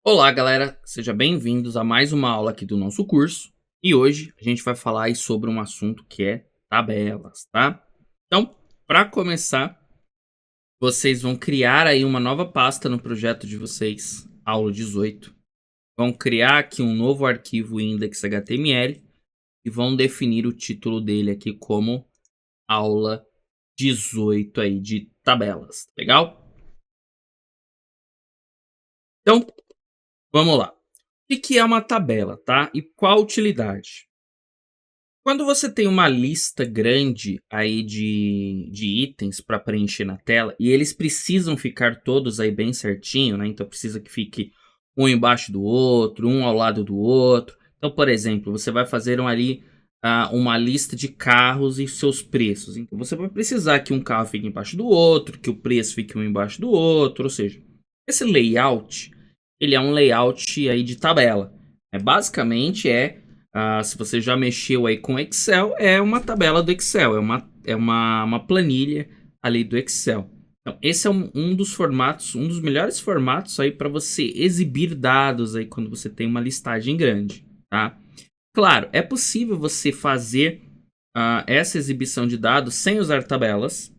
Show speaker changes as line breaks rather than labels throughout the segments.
Olá, galera, sejam bem-vindos a mais uma aula aqui do nosso curso. E hoje a gente vai falar aí sobre um assunto que é tabelas, tá? Então, para começar, vocês vão criar aí uma nova pasta no projeto de vocês, aula 18. Vão criar aqui um novo arquivo index.html e vão definir o título dele aqui como aula 18 aí de tabelas, legal? Então, vamos lá. O que é uma tabela, tá? E qual a utilidade? Quando você tem uma lista grande aí de itens para preencher na tela e eles precisam ficar todos aí bem certinho, né? Então precisa que fique um embaixo do outro, um ao lado do outro. Então, por exemplo, você vai fazer uma lista de carros e seus preços. Então você vai precisar que um carro fique embaixo do outro, que o preço fique um embaixo do outro. Ou seja, esse layout, ele é um layout aí de tabela. Basicamente se você já mexeu aí com Excel, é uma tabela do Excel, é uma planilha ali do Excel. Então, esse é um dos formatos, um dos melhores formatos aí para você exibir dados aí quando você tem uma listagem grande, tá? Claro, é possível você fazer essa exibição de dados sem usar tabelas,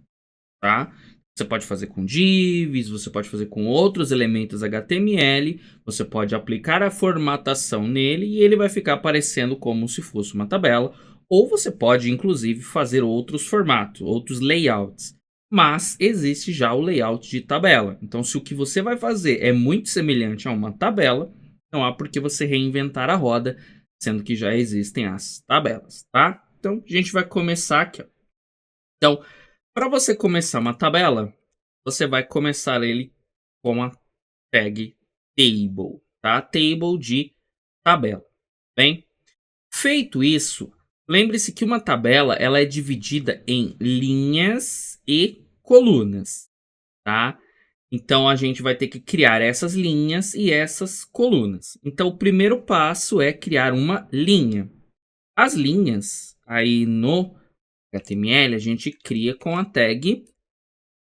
tá? Você pode fazer com divs, você pode fazer com outros elementos HTML, você pode aplicar a formatação nele e ele vai ficar aparecendo como se fosse uma tabela, ou você pode inclusive fazer outros formatos, outros layouts. Mas existe já o layout de tabela. Então, se o que você vai fazer é muito semelhante a uma tabela, não há por que você reinventar a roda, sendo que já existem as tabelas, tá? Então, a gente vai começar aqui, ó. Então, para você começar uma tabela, você vai começar ele com a tag table, tá? Table de tabela. Bem, feito isso, lembre-se que uma tabela ela é dividida em linhas e colunas, tá? Então a gente vai ter que criar essas linhas e essas colunas. Então o primeiro passo é criar uma linha. As linhas aí no HTML a gente cria com a tag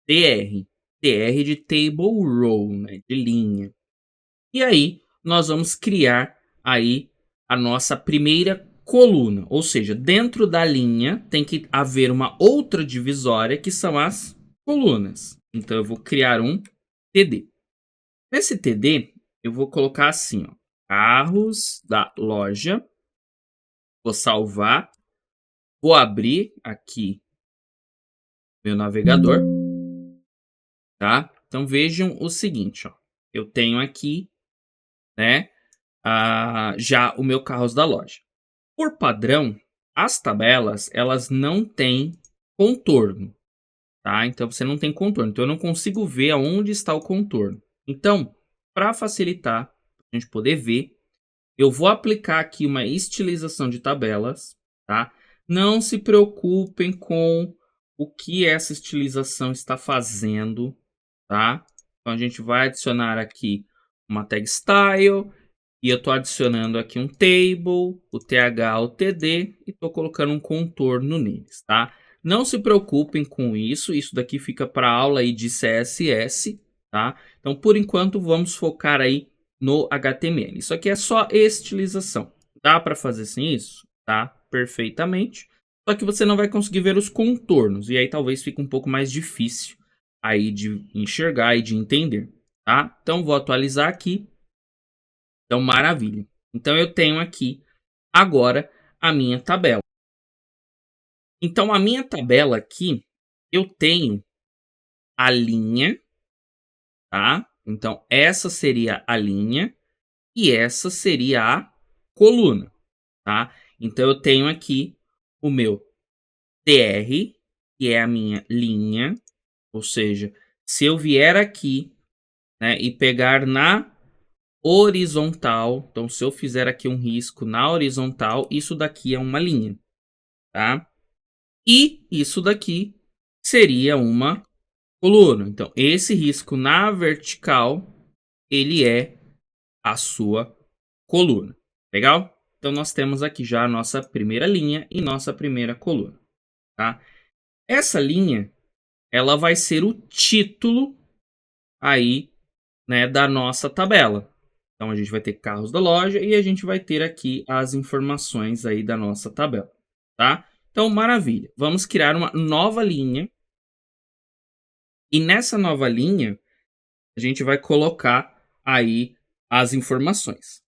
tr. Tr de table row, né, de linha. E aí nós vamos criar aí a nossa primeira coluna, ou seja, dentro da linha tem que haver uma outra divisória que são as colunas. Então eu vou criar um TD. Nesse TD eu vou colocar assim, ó, carros da loja. Vou salvar, vou abrir aqui meu navegador, tá? Então vejam o seguinte, ó. Eu tenho aqui, né, já o meu carros da loja. Por padrão, as tabelas, elas não têm contorno, tá? Então você não tem contorno. Então eu não consigo ver aonde está o contorno. Então, para facilitar, para a gente poder ver, eu vou aplicar aqui uma estilização de tabelas, tá? Não se preocupem com o que essa estilização está fazendo, tá? Então a gente vai adicionar aqui uma tag style e eu estou adicionando aqui um table, o th, o td e estou colocando um contorno neles, tá? Não se preocupem com isso, isso daqui fica para aula aí de CSS, tá? Então por enquanto vamos focar aí no HTML. Isso aqui é só estilização. Dá para fazer sem isso? Tá? Perfeitamente. Só que você não vai conseguir ver os contornos e aí talvez fique um pouco mais difícil aí de enxergar e de entender, tá? Então vou atualizar aqui. Então maravilha. Então eu tenho aqui agora a minha tabela. Então a minha tabela aqui eu tenho a linha, tá? Então essa seria a linha e essa seria a coluna, tá? Então eu tenho aqui o meu tr, que é a minha linha, ou seja, se eu vier aqui, né, e pegar na horizontal, então se eu fizer aqui um risco na horizontal, isso daqui é uma linha, tá? E isso daqui seria uma coluna. Então esse risco na vertical, ele é a sua coluna. Legal? Então nós temos aqui já a nossa primeira linha e nossa primeira coluna, tá? Essa linha, ela vai ser o título aí, né, da nossa tabela, Então a gente vai ter carros da loja e a gente vai ter aqui as informações aí da nossa tabela, tá? Então, maravilha. Vamos criar uma nova linha. E nessa nova linha, a gente vai colocar aí as informações.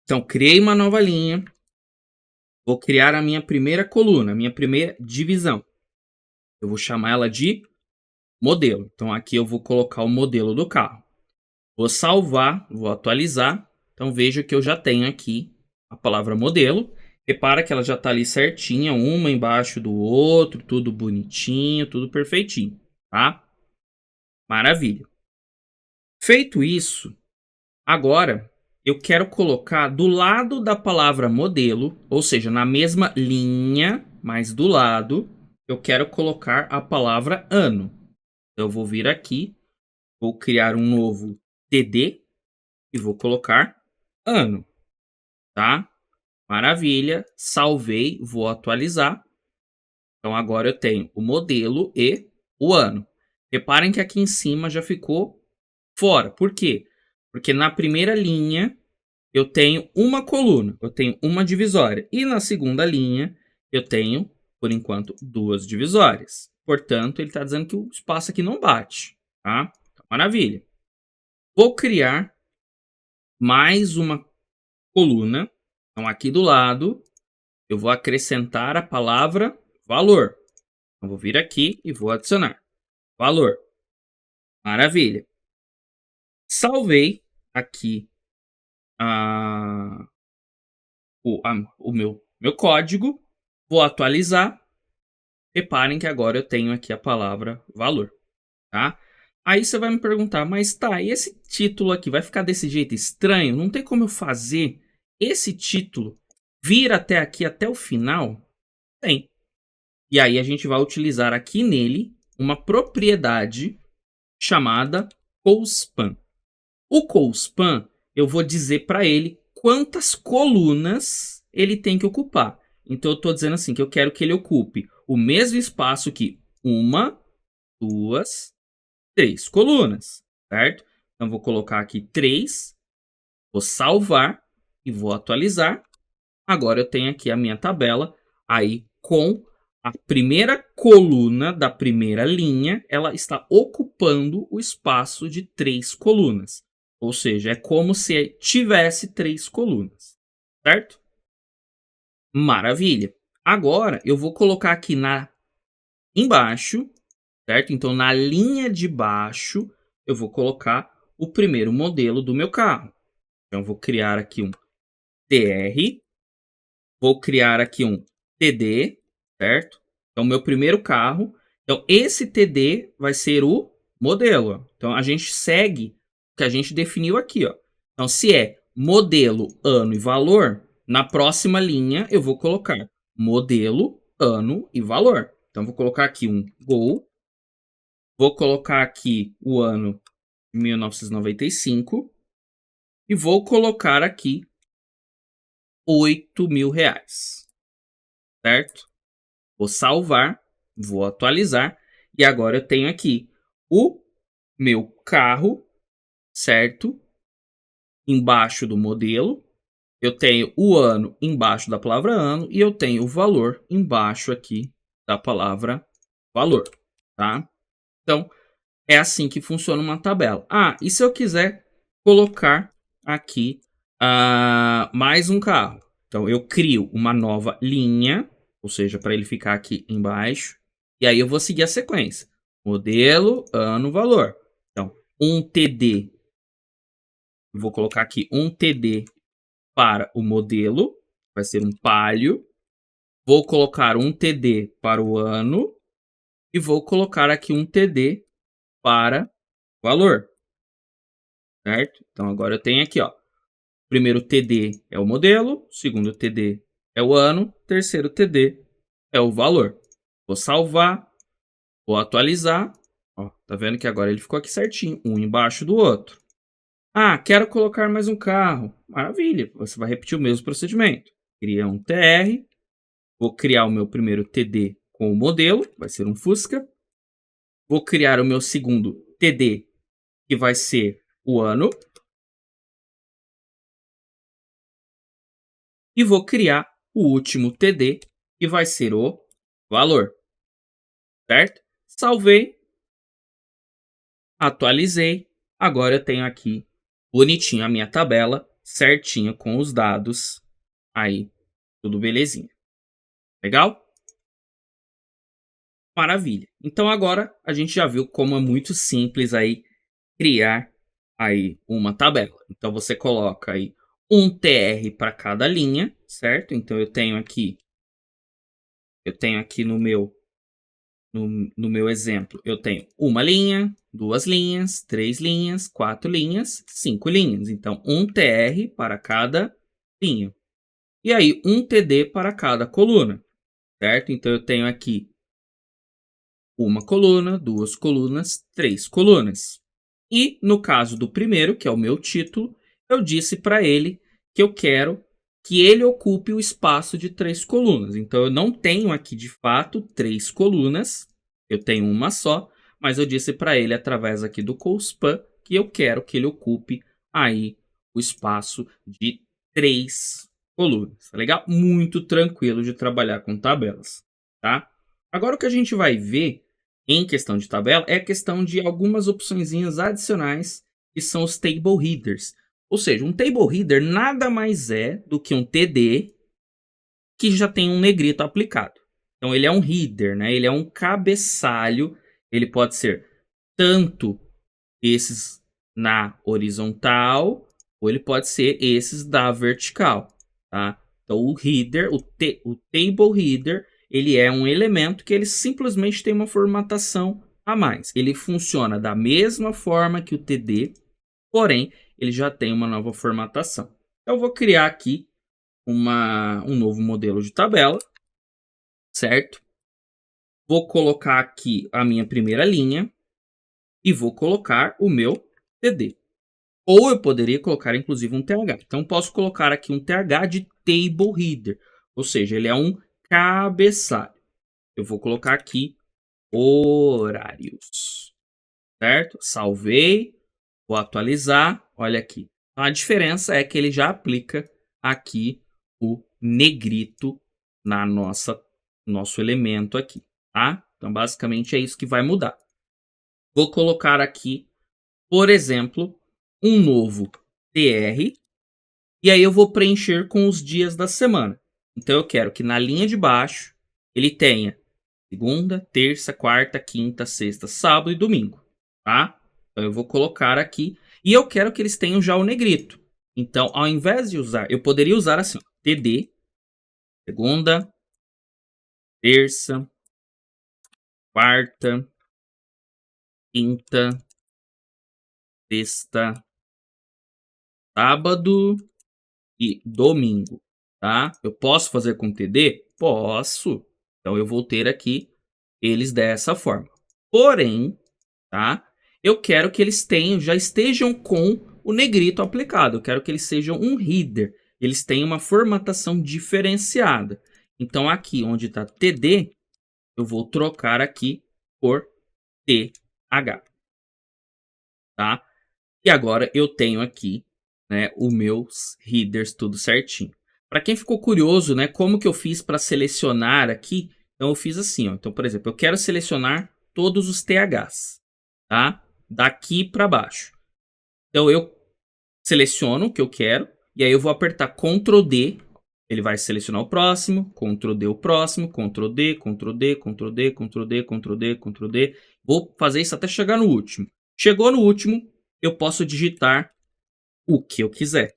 Então, criei uma nova linha. Vou criar a minha primeira coluna, a minha primeira divisão. Eu vou chamar ela de modelo. Então, aqui eu vou colocar o modelo do carro. Vou salvar, vou atualizar. Então, veja que eu já tenho aqui a palavra modelo. Repara que ela já está ali certinha, uma embaixo do outro, tudo bonitinho, tudo perfeitinho, tá? Maravilha. Feito isso, agora eu quero colocar do lado da palavra modelo, ou seja, na mesma linha, mas do lado, eu quero colocar a palavra ano. Então, eu vou vir aqui, vou criar um novo TD e vou colocar ano, tá? Maravilha, salvei, vou atualizar. Então, agora eu tenho o modelo e o ano. Reparem que aqui em cima já ficou fora. Por quê? Porque na primeira linha eu tenho uma coluna, eu tenho uma divisória. E na segunda linha eu tenho, por enquanto, duas divisórias. Portanto, ele está dizendo que o espaço aqui não bate, tá? Então, maravilha. Vou criar mais uma coluna. Então, aqui do lado, eu vou acrescentar a palavra valor. Então, vou vir aqui e vou adicionar valor. Maravilha. Salvei aqui o meu código. Vou atualizar. Reparem que agora eu tenho aqui a palavra valor, tá? Aí você vai me perguntar, mas tá, e esse título aqui vai ficar desse jeito estranho? Não tem como eu fazer esse título vir até aqui, até o final? Tem. E aí a gente vai utilizar aqui nele uma propriedade chamada CoSpan. O CoSpan, eu vou dizer para ele quantas colunas ele tem que ocupar. Então eu estou dizendo assim, que eu quero que ele ocupe o mesmo espaço que uma, duas, três colunas, certo? Então vou colocar aqui 3, vou salvar e vou atualizar. Agora eu tenho aqui a minha tabela aí com a primeira coluna da primeira linha, ela está ocupando o espaço de 3 colunas. Ou seja, é como se tivesse 3 colunas, certo? Maravilha. Agora eu vou colocar aqui embaixo, certo? Então na linha de baixo eu vou colocar o primeiro modelo do meu carro. Então eu vou criar aqui um TR, vou criar aqui um TD, certo? Então meu primeiro carro. Então esse TD vai ser o modelo. Ó. Então a gente segue o que a gente definiu aqui, ó. Então se é modelo, ano e valor, na próxima linha eu vou colocar modelo, ano e valor. Então vou colocar aqui um Gol, vou colocar aqui o ano 1995 e vou colocar aqui R$ 8.000, certo? Vou salvar, vou atualizar e agora eu tenho aqui o meu carro, certo? Embaixo do modelo, eu tenho o ano embaixo da palavra ano e eu tenho o valor embaixo aqui da palavra valor, tá? Então, é assim que funciona uma tabela. Ah, e se eu quiser colocar aqui mais um carro? Então, eu crio uma nova linha, ou seja, para ele ficar aqui embaixo. E aí eu vou seguir a sequência. Modelo, ano, valor. Então, um TD. Vou colocar aqui um TD para o modelo. Vai ser um Palio. Vou colocar um TD para o ano. E vou colocar aqui um TD para valor. Certo? Então agora eu tenho aqui, ó. Primeiro TD é o modelo, segundo TD é o ano, terceiro TD é o valor. Vou salvar, vou atualizar. Ó, tá vendo que agora ele ficou aqui certinho, um embaixo do outro. Ah, quero colocar mais um carro. Maravilha, você vai repetir o mesmo procedimento. Cria um TR, vou criar o meu primeiro TD com o modelo, vai ser um Fusca. Vou criar o meu segundo TD, que vai ser o ano. e vou criar o último TD, que vai ser o valor, certo? Salvei, atualizei, agora eu tenho aqui bonitinho a minha tabela, certinho com os dados, aí tudo belezinha. Legal? Maravilha. Então agora a gente já viu como é muito simples aí criar aí uma tabela. Então você coloca aí um TR para cada linha, certo? Então eu tenho aqui no meu exemplo, eu tenho uma linha, duas linhas, três linhas, quatro linhas, cinco linhas. Então um TR para cada linha. E aí um TD para cada coluna, certo? Então eu tenho aqui uma coluna, duas colunas, três colunas. E no caso do primeiro, que é o meu título, eu disse para ele que eu quero que ele ocupe o espaço de três colunas. Então eu não tenho aqui de fato três colunas, eu tenho uma só, mas eu disse para ele através aqui do cospan que eu quero que ele ocupe aí o espaço de três colunas. Tá legal? Muito tranquilo de trabalhar com tabelas, tá? Agora o que a gente vai ver em questão de tabela é a questão de algumas opçõezinhas adicionais que são os table headers. Ou seja, um table header nada mais é do que um TD que já tem um negrito aplicado. Então ele é um header, né? Ele é um cabeçalho. Ele pode ser tanto esses na horizontal ou ele pode ser esses da vertical, tá? Então o header, o table header, ele é um elemento que ele simplesmente tem uma formatação a mais. Ele funciona da mesma forma que o TD, porém ele já tem uma nova formatação. Eu vou criar aqui um novo modelo de tabela, certo? Vou colocar aqui a minha primeira linha e vou colocar o meu TD. Ou eu poderia colocar inclusive um TH. Então posso colocar aqui um TH de table header, ou seja, ele é um cabeçalho. Eu vou colocar aqui horários, certo? Salvei, vou atualizar, olha aqui. A diferença é que ele já aplica aqui o negrito na nosso elemento aqui, tá? Então basicamente é isso que vai mudar. Vou colocar aqui, por exemplo, um novo TR, e aí eu vou preencher com os dias da semana. Então eu quero que na linha de baixo ele tenha segunda, terça, quarta, quinta, sexta, sábado e domingo, tá? Então eu vou colocar aqui e eu quero que eles tenham já o negrito. Então, ao invés de usar, eu poderia usar assim, ó, TD, segunda, terça, quarta, quinta, sexta, sábado e domingo, tá? Eu posso fazer com TD? Posso. Então eu vou ter aqui eles dessa forma. Porém, tá? Eu quero que eles já estejam com o negrito aplicado. Eu quero que eles sejam um header. Eles têm uma formatação diferenciada. Então aqui onde está TD, eu vou trocar aqui por TH, tá? E agora eu tenho aqui, né, os meus headers tudo certinho. Para quem ficou curioso, né, como que eu fiz para selecionar aqui, então eu fiz assim, ó. Então, por exemplo, eu quero selecionar todos os THs, tá? Daqui para baixo. Então eu seleciono o que eu quero e aí eu vou apertar Ctrl D, ele vai selecionar o próximo, Ctrl D o próximo, Ctrl D, Ctrl D, Ctrl D, Ctrl D, Ctrl D, Ctrl D. Vou fazer isso até chegar no último. Chegou no último, eu posso digitar o que eu quiser,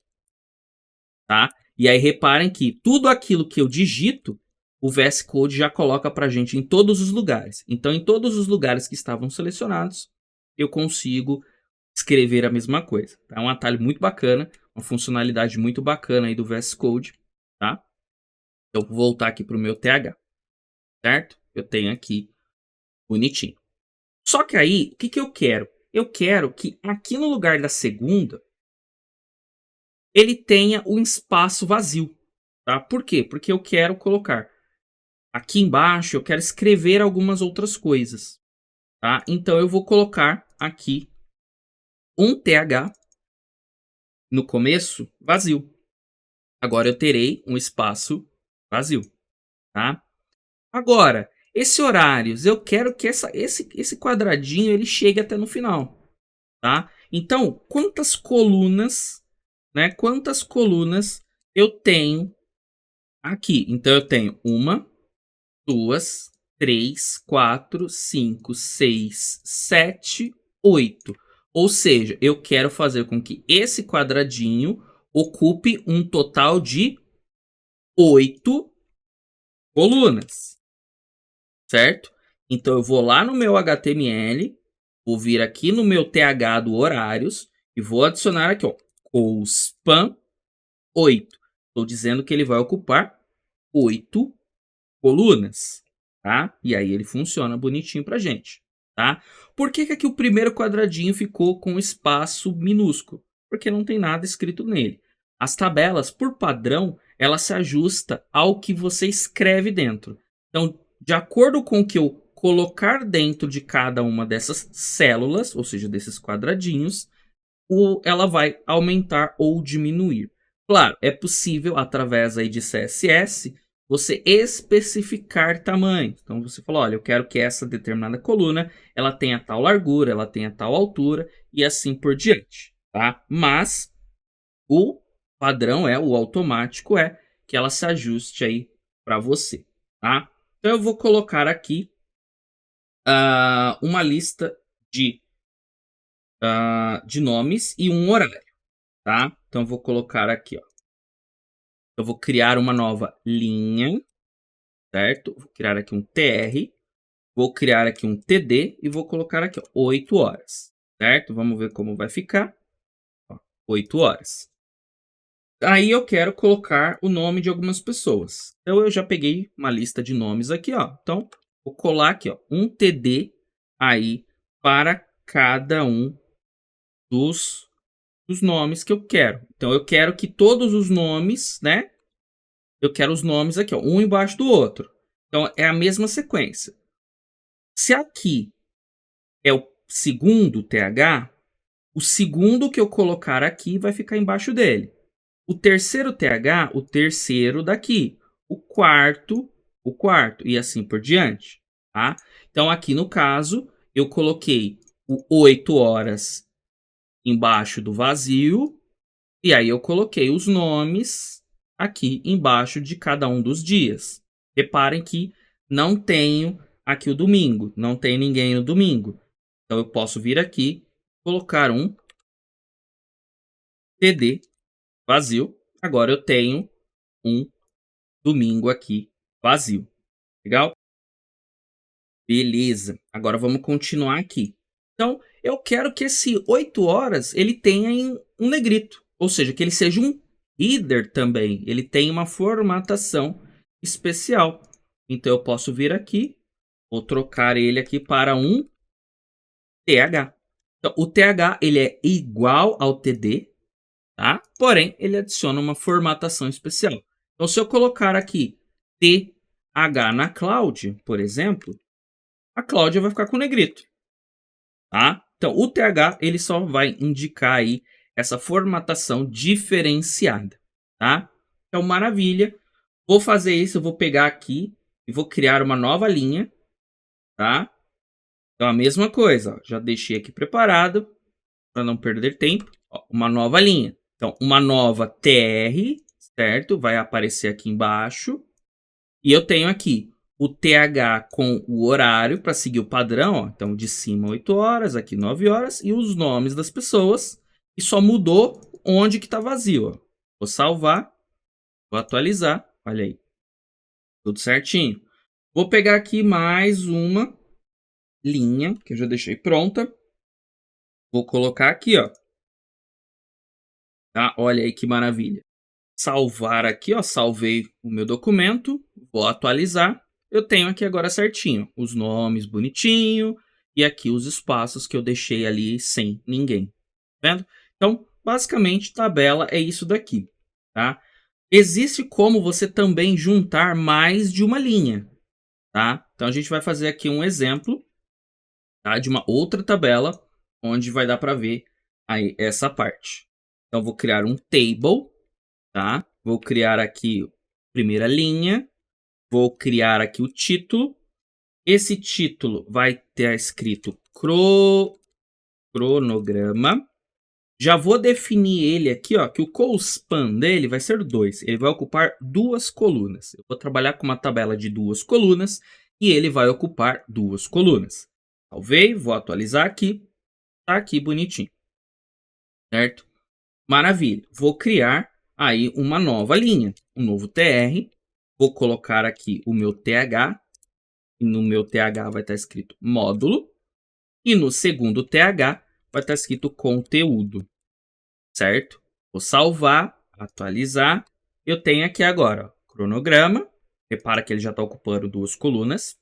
tá? E aí reparem que tudo aquilo que eu digito, o VS Code já coloca pra gente em todos os lugares. Então, em todos os lugares que estavam selecionados, eu consigo escrever a mesma coisa. É um atalho muito bacana, uma funcionalidade muito bacana aí do VS Code, tá? Então, vou voltar aqui pro meu TH, certo? Eu tenho aqui bonitinho. Só que aí, o que que eu quero? Eu quero que aqui no lugar da segunda, ele tenha um espaço vazio, tá? Por quê? Porque eu quero colocar aqui embaixo, eu quero escrever algumas outras coisas, tá? Então eu vou colocar aqui um TH no começo vazio. Agora eu terei um espaço vazio, tá? Agora, esse horários, eu quero que esse quadradinho ele chegue até no final, tá? Então, quantas colunas, né? Quantas colunas eu tenho aqui? Então, eu tenho uma, duas, três, quatro, cinco, seis, sete, oito. Ou seja, eu quero fazer com que esse quadradinho ocupe um total de 8 colunas, certo? Então eu vou lá no meu HTML, vou vir aqui no meu TH do horários e vou adicionar aqui, ó, colspan 8. Estou dizendo que ele vai ocupar 8 colunas, tá? E aí ele funciona bonitinho pra gente, tá? Por que que aqui o primeiro quadradinho ficou com espaço minúsculo? Porque não tem nada escrito nele. As tabelas, por padrão, ela se ajusta ao que você escreve dentro. Então, de acordo com o que eu colocar dentro de cada uma dessas células, ou seja, desses quadradinhos, ela vai aumentar ou diminuir. Claro, é possível, através aí de CSS, você especificar tamanho. Então você fala, olha, eu quero que essa determinada coluna ela tenha tal largura, ela tenha tal altura e assim por diante, tá? Mas o padrão o automático que ela se ajuste aí para você, tá? Então eu vou colocar aqui uma lista de nomes e um horário, tá? Então eu vou colocar aqui, ó. Eu vou criar uma nova linha, certo? Vou criar aqui um TR, vou criar aqui um TD e vou colocar aqui, ó, 8 horas, certo? Vamos ver como vai ficar. Ó, 8 horas. Aí eu quero colocar o nome de algumas pessoas. Então eu já peguei uma lista de nomes aqui, ó. Então vou colar aqui, ó, um TD aí para cada um dos nomes que eu quero. Então eu quero que todos os nomes, né? Eu quero os nomes aqui, ó, um embaixo do outro. Então é a mesma sequência. Se aqui é o segundo TH, o segundo que eu colocar aqui vai ficar embaixo dele. O terceiro TH, o terceiro daqui. O quarto, e assim por diante, tá? Então aqui no caso, eu coloquei o 8 horas embaixo do vazio, e aí eu coloquei os nomes aqui embaixo de cada um dos dias. Reparem que não tenho aqui o domingo, não tem ninguém no domingo. Então eu posso vir aqui, colocar um TD vazio. Agora eu tenho um domingo aqui vazio. Legal? Beleza. Agora vamos continuar aqui. Então eu quero que esse 8 horas ele tenha um negrito. Ou seja, que ele seja um header também. Ele tem uma formatação especial. Então eu posso vir aqui, vou trocar ele aqui para um TH. Então, o TH ele é igual ao TD, tá? Porém, ele adiciona uma formatação especial. Então, se eu colocar aqui TH na Cláudia, por exemplo, a Cláudia vai ficar com negrito, tá? Então, o TH ele só vai indicar aí essa formatação diferenciada, tá? Então, maravilha. Vou fazer isso, eu vou pegar aqui e vou criar uma nova linha, tá? Então, a mesma coisa, ó, já deixei aqui preparado para não perder tempo. Ó, uma nova linha. Então, uma nova TR, certo? Vai aparecer aqui embaixo. E eu tenho aqui o TH com o horário para seguir o padrão. Ó. Então, de cima 8 horas, aqui 9 horas. E os nomes das pessoas. E só mudou onde que está vazio. Ó. Vou salvar. Vou atualizar. Olha aí. Tudo certinho. Vou pegar aqui mais uma linha que eu já deixei pronta. Vou colocar aqui, ó. Tá? Olha aí que maravilha. Salvar aqui, ó. Salvei o meu documento. Vou atualizar. Eu tenho aqui agora certinho os nomes bonitinho e aqui os espaços que eu deixei ali sem ninguém. Tá vendo? Então, basicamente, tabela é isso daqui, tá? Existe como você também juntar mais de uma linha, tá? Então, a gente vai fazer aqui um exemplo, tá? De uma outra tabela, onde vai dar para ver aí essa parte. Então, vou criar um table, tá? Vou criar aqui primeira linha. Vou criar aqui o título. Esse título vai ter escrito cronograma. Já vou definir ele aqui, ó, que o colspan dele vai ser 2. Ele vai ocupar 2 colunas. Eu vou trabalhar com uma tabela de 2 colunas e ele vai ocupar 2 colunas. Salvei, vou atualizar aqui. Tá aqui bonitinho. Certo? Maravilha. Vou criar aí uma nova linha, um novo TR. Vou colocar aqui o meu TH. E no meu TH vai estar escrito módulo. E no segundo TH vai estar escrito conteúdo. Certo? Vou salvar, atualizar. Eu tenho aqui agora, ó, cronograma. Repara que ele já está ocupando 2 colunas.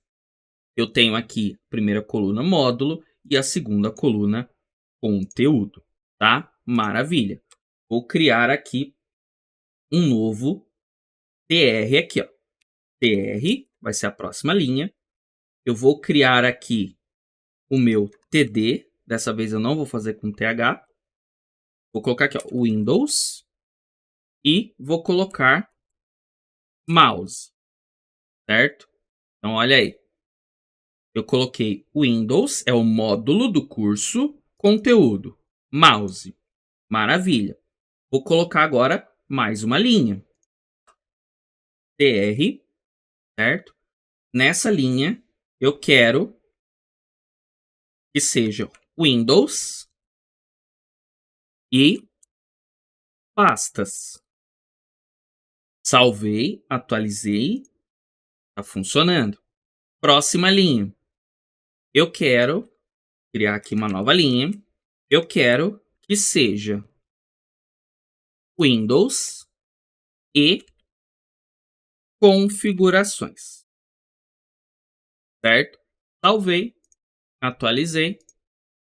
Eu tenho aqui a primeira coluna módulo e a segunda coluna conteúdo. Tá? Maravilha. Vou criar aqui um novo TR aqui, ó. TR vai ser a próxima linha. Eu vou criar aqui o meu TD. Dessa vez eu não vou fazer com TH. Vou colocar aqui, ó, Windows. E vou colocar mouse. Certo? Então, olha aí. Eu coloquei Windows, é o módulo do curso, conteúdo, mouse. Maravilha. Vou colocar agora mais uma linha. TR, certo? Nessa linha, eu quero que seja Windows e pastas. Salvei, atualizei, tá funcionando. Próxima linha. Eu quero criar aqui uma nova linha. Eu quero que seja Windows e configurações. Certo? Salvei, atualizei,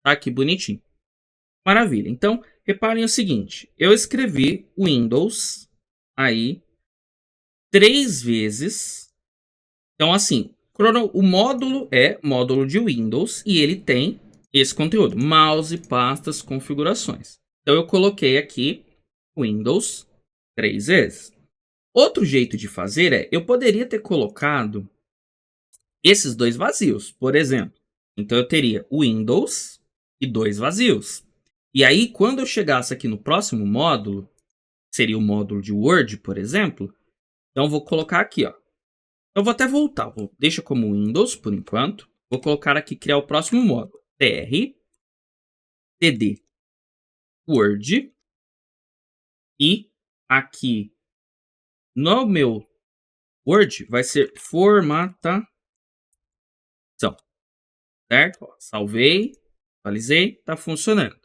tá aqui bonitinho. Maravilha. Então, reparem o seguinte, eu escrevi Windows aí 3 vezes. Então, assim, o módulo é módulo de Windows e ele tem esse conteúdo, mouse, pastas, configurações. Então, eu coloquei aqui Windows 3 vezes. Outro jeito de fazer é, eu poderia ter colocado esses 2 vazios, por exemplo. Então, eu teria Windows e 2 vazios. E aí, quando eu chegasse aqui no próximo módulo, seria o módulo de Word, por exemplo. Então, eu vou colocar aqui, ó. Eu vou até voltar. Deixa como Windows, por enquanto. Vou colocar aqui, criar o próximo módulo. TR, TD, Word. E aqui no meu Word vai ser formatação. Certo? Ó, salvei, atualizei, tá funcionando.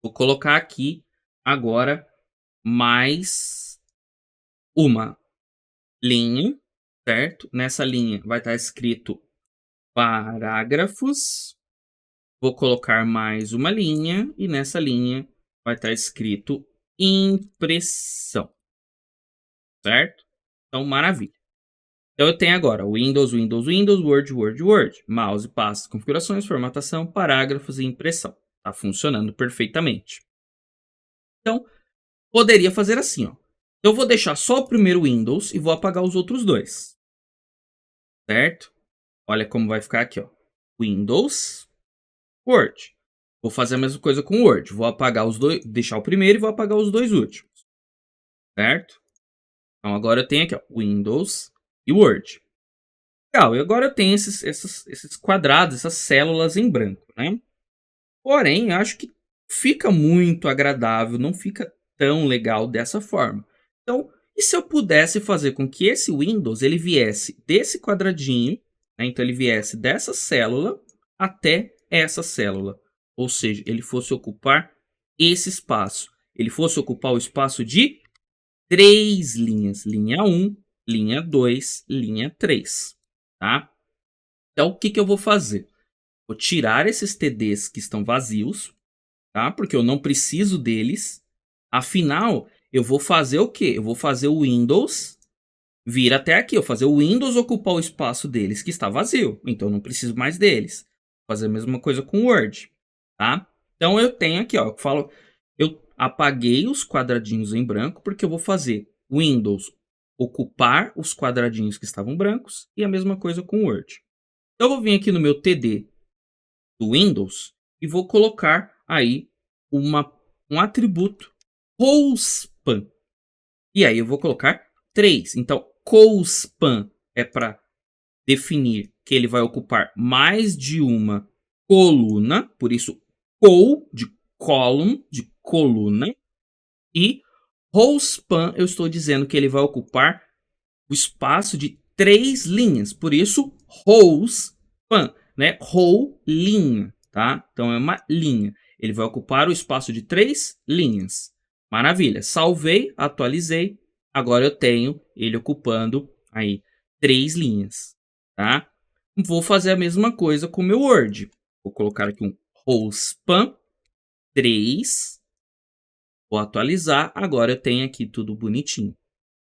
Vou colocar aqui agora mais uma linha, certo? Nessa linha vai estar escrito parágrafos. Vou colocar mais uma linha e nessa linha vai estar escrito impressão. Certo? Então, maravilha. Então, eu tenho agora Windows, Windows, Windows, Word, Word, Word. Mouse, pastas, configurações, formatação, parágrafos e impressão. Tá funcionando perfeitamente. Então, poderia fazer assim, ó. Eu vou deixar só o primeiro Windows e vou apagar os outros 2. Certo? Olha como vai ficar aqui, ó. Windows, Word. Vou fazer a mesma coisa com o Word. Vou apagar os 2, deixar o primeiro e vou apagar os 2 últimos. Certo? Então agora eu tenho aqui, ó, Windows e Word. Legal, e agora eu tenho esses quadrados, essas células em branco, né? Porém, eu acho que fica muito agradável, não fica tão legal dessa forma. Então, e se eu pudesse fazer com que esse Windows ele viesse desse quadradinho, né? Então ele viesse dessa célula até essa célula. Ou seja, ele fosse ocupar esse espaço. Ele fosse ocupar o espaço de 3 linhas. Linha 1, linha 2, linha 3. Tá? Então, o que eu vou fazer? Vou tirar esses TDs que estão vazios, tá? Porque eu não preciso deles. Afinal, eu vou fazer o quê? Eu vou fazer o Windows vir até aqui. Eu vou fazer o Windows ocupar o espaço deles que está vazio. Então, eu não preciso mais deles. Vou fazer a mesma coisa com o Word, tá? Então, eu tenho aqui, ó. Eu apaguei os quadradinhos em branco porque eu vou fazer Windows, ocupar os quadradinhos que estavam brancos, e a mesma coisa com o Word. Então, eu vou vir aqui no meu TD do Windows e vou colocar aí um atributo COUSPAN. E aí eu vou colocar 3. Então, COUSPAN é para definir que ele vai ocupar mais de uma coluna, por isso col de column, de coluna, e rowspan eu estou dizendo que ele vai ocupar o espaço de 3 linhas, por isso rowspan, né? Row, linha, tá? Então é uma linha. Ele vai ocupar o espaço de 3 linhas. Maravilha. Salvei, atualizei. Agora eu tenho ele ocupando aí 3 linhas, tá? Vou fazer a mesma coisa com o meu Word. Vou colocar aqui um rowspan 3. Vou atualizar. Agora eu tenho aqui tudo bonitinho,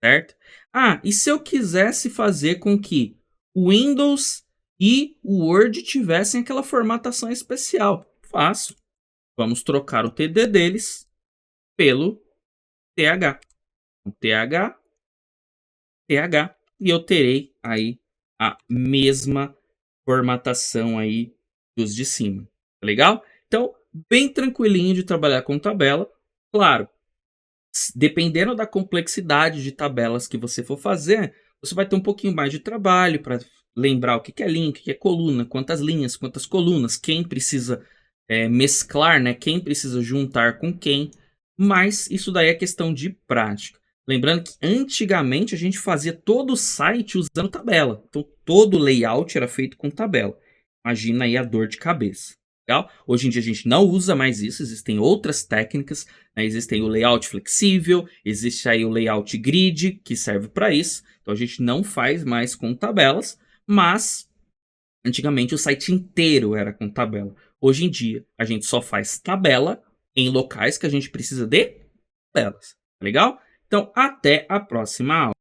certo? Ah, e se eu quisesse fazer com que o Windows e o Word tivessem aquela formatação especial? Faço. Vamos trocar o TD deles pelo TH. TH, TH. E eu terei aí a mesma formatação aí dos de cima. Tá legal? Então, bem tranquilinho de trabalhar com tabela. Claro, dependendo da complexidade de tabelas que você for fazer, você vai ter um pouquinho mais de trabalho para lembrar o que é linha, o que é coluna, quantas linhas, quantas colunas, quem precisa mesclar, né? Quem precisa juntar com quem. Mas isso daí é questão de prática. Lembrando que antigamente a gente fazia todo o site usando tabela. Então todo o layout era feito com tabela. Imagina aí a dor de cabeça. Legal? Hoje em dia a gente não usa mais isso, existem outras técnicas, né? Existem o layout flexível, existe aí o layout grid, que serve para isso. Então a gente não faz mais com tabelas, mas antigamente o site inteiro era com tabela. Hoje em dia a gente só faz tabela em locais que a gente precisa de tabelas. Tá legal? Então até a próxima aula.